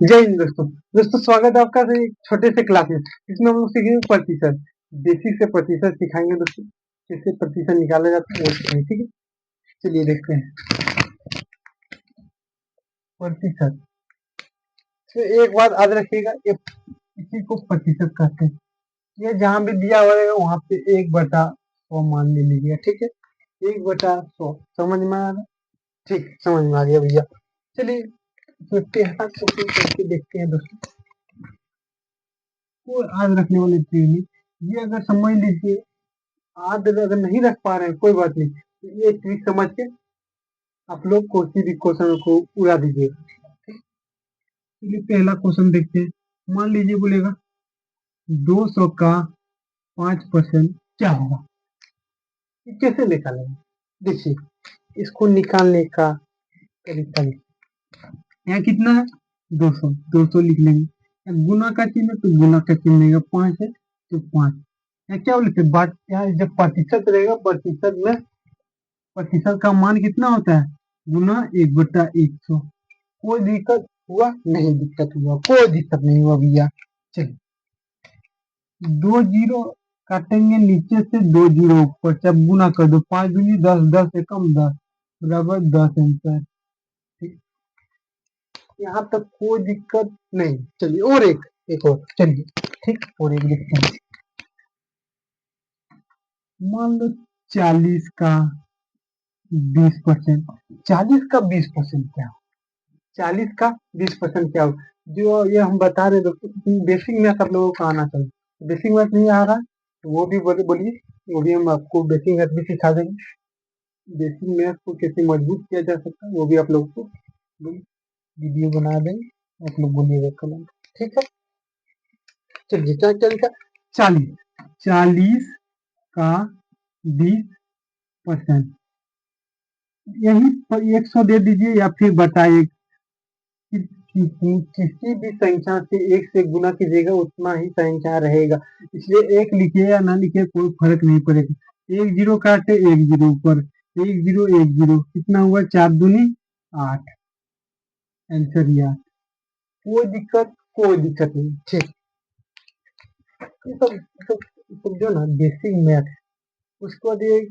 जय हिंद दोस्तों। स्वागत है आपका एक छोटे से क्लास में। इसमें हम लोग सीखेंगे प्रतिशत। बेसिक से प्रतिशत सिखाएंगे दोस्तों, कैसे प्रतिशत निकाला जाता है वो सिखाएंगे। ठीक है, चलिए देखते हैं प्रतिशत। तो एक बात याद रखिएगा, ये इसी को प्रतिशत कहते हैं। ये जहाँ भी दिया हुआ है वहाँ पे 1/100 मान ले लीजिएगा। ठीक है, 1/100 समझ में आ रहा? ठीक, समझ में आ गया भैया। चलिए देखते हैं, करके देखते हैं दोस्तों। वो याद रखने वाली चीज नहीं, ये अगर समझ लीजिए, याद अगर नहीं रख पा रहे हैं कोई बात नहीं, तो ये ट्रिक समझ के आप लोग कोई भी क्वेश्चन को उड़ा दीजिएगा। चलिए पहला क्वेश्चन देखते हैं। मान लीजिए बोलेगा 200 का 5% क्या होगा। ये कैसे निकालेंगे? देखिए, इसको निकालने का तरीका यहाँ कितना है, 200 200 लिख लेंगे। गुना का चिन्ह तो गुना का चिन्ह रहेगा, 5 है तो 5। यहाँ क्या बोलते हैं, बात यहाँ जब प्रतिशत रहेगा, प्रतिशत में प्रतिशत का मान कितना होता है, गुना 1/100। कोई दिक्कत हुआ? नहीं दिक्कत हुआ, कोई दिक्कत नहीं हुआ भैया। चलिए 2 जीरो काटेंगे नीचे से, 2 जीरो ऊपर, जब गुना कर दो, 5 दूनी 10, 10 एकम 10 बराबर 10 आंसर। ठीक, यहाँ तक कोई दिक्कत नहीं। चलिए और एक और, चलिए ठीक, और एक देखते हैं। मान लो 40 का 20%। 40 का 20% क्या हो? 40 का 20% क्या हो? जो ये हम बता रहे दोस्तों, बेसिक मैथ आप लोगों को आना चाहिए। बेसिक मैथ नहीं आ रहा है तो वो भी बोलिए, वो भी हम आपको बेसिक मैथ भी सिखा देंगे। बेसिक मैथ को कैसे मजबूत किया जा सकता है वो भी आप लोगों को वीडियो बना देंगे, आप लोग बोलिएगा कमेंट। ठीक है, चलिए क्या क्या लिखा, 40 का 20%, यही 100 दे दीजिए या फिर बताइए किसी भी संख्या से 1 से गुना कीजिएगा उतना ही संख्या रहेगा। इसलिए 1 लिखिए या ना लिखिए कोई फर्क नहीं पड़ेगा। 1 जीरो काटे, 1 जीरो ऊपर, 1 जीरो 1 जीरो, कितना हुआ, 4 दूनी 8, आंसर यार। कोई दिक्कत नहीं। ठीक, ये सब जो ना बेसिक मैथ है, उसके बाद ये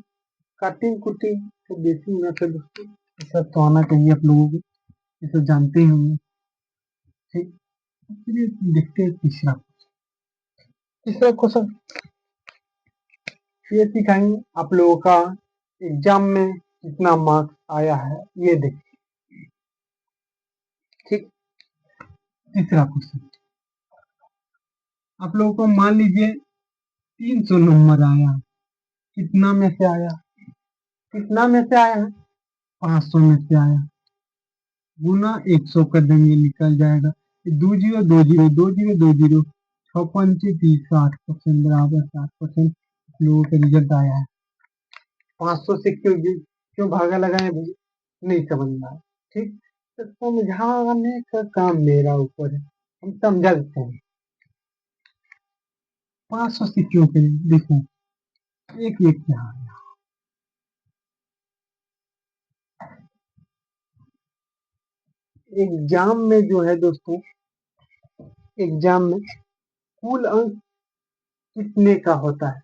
काटिंग कुटिंग तो बेसिक मैथ है दोस्तों, ये सब तो आना चाहिए आप लोगों को, ये सब जानते ही होंगे। ठीक, चलिए देखते हैं तीसरा क्वेश्चन। ये सिखाएंगे आप लोगों का एग्जाम में कितना मार्क्स आया है, ये देखिए। ठीक, तीसरा क्वेश्चन आप लोगों को मान लीजिए 300 नंबर आया, कितना में से आया, कितना में से आया है, 500 में से आया, गुना 100 कर देंगे, निकल जाएगा। 2 जीरो 2 जीरो 2 जीरो 2 जीरो, 6×5 = 60% बराबर 60% लोगों का रिजल्ट आया है। 500 से क्यों भागा लगाए भैया, नहीं समझ में आया। ठीक, तो समझाने का काम मेरा ऊपर है, हम समझा देते हैं। 500 से क्यों करें, देखो एक एक यहाँ एग्जाम में जो है दोस्तों, एग्जाम में कुल अंक कितने का होता है,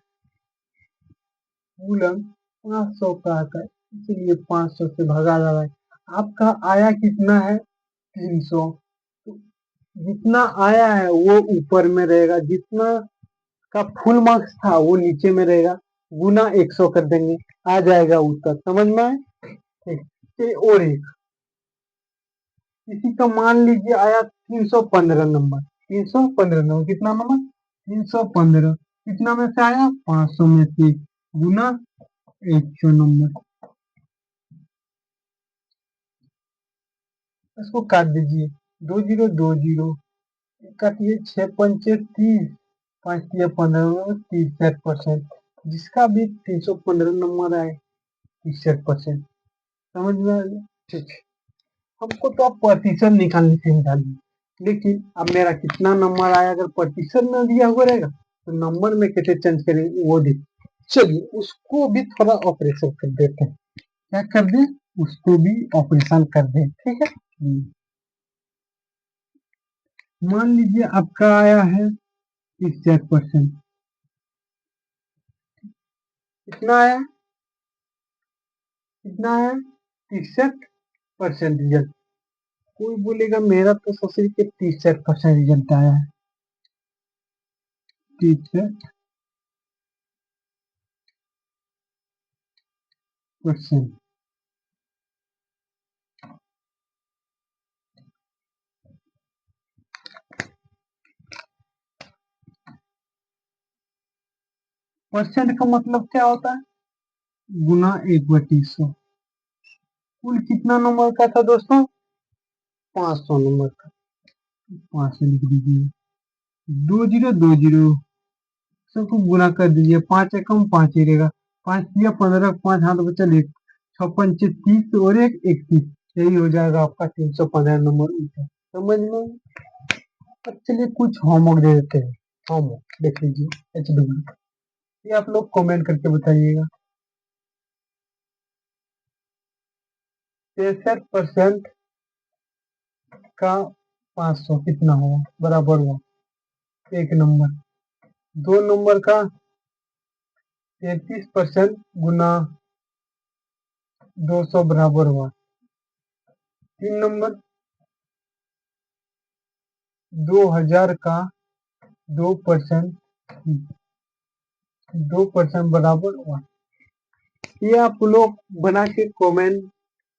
कुल अंक 500 का आता है, इसलिए 500 से भगा जा रहा है। आपका आया कितना है, 300, तो जितना आया है वो ऊपर में रहेगा, जितना का फुल मार्क्स था वो नीचे में रहेगा, गुना 100 कर देंगे, आ जाएगा उत्तर। समझ में आए? ठीक, और एक किसी का मान लीजिए आया 315 नंबर, 315 नंबर, कितना नंबर, 315, कितना में से आया, 500 में से, गुना 100 नंबर, इसको काट दीजिए, 2 जीरो 2 जीरो काटिए, 6×5 = 30, 5×3 = 15, 63%। जिसका भी 315 नंबर आए, 63%। समझ में आ गया? ठीक है, हमको तो आप प्रतिशत निकालने से निकालिए, लेकिन अब मेरा कितना नंबर आया अगर प्रतिशत में दिया हुआ रहेगा तो नंबर में कैसे चेंज करेंगे वो देखिए। चलिए उसको भी थोड़ा ऑपरेशन कर देते हैं, क्या कर दे, उसको भी ऑपरेशन कर दे। ठीक है, मान लीजिए आपका आया है 61%। कितना आया? कितना है? 63% रिजल्ट। कोई बोलेगा मेरा तो ससुर के 63% रिजल्ट आया है। 63%। परसेंट का मतलब क्या होता है? गुना 1/100। कुल कितना नंबर का था दोस्तों? 500 नंबर का। 500 लिख दीजिए। 2020 सबको गुना कर दीजिए। 5 एकम 5 ही रहेगा। 5 या 15, 5 हाथ बचा 1। 6 पंचे 30 और 1 31। यही हो जाएगा आपका 315 नंबर ऊपर। समझ में? अब चलिए कुछ होमवर्क दे देते हैं। होमवर्क देख लीजिए HW। ये आप लोग कमेंट करके बताइएगा। 63% का 500 कितना हुआ? बराबर हुआ 1 नंबर। 2 नंबर का 33% गुना 200 बराबर हुआ 3 नंबर। 2000 का 2% 2% बराबर हुआ। ये आप लोग बना के कमेंट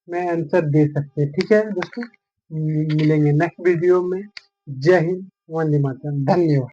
में आंसर दे सकते हैं। ठीक है दोस्तों, मिलेंगे नेक्स्ट वीडियो में। जय हिंद, वंदे मातरम, धन्यवाद।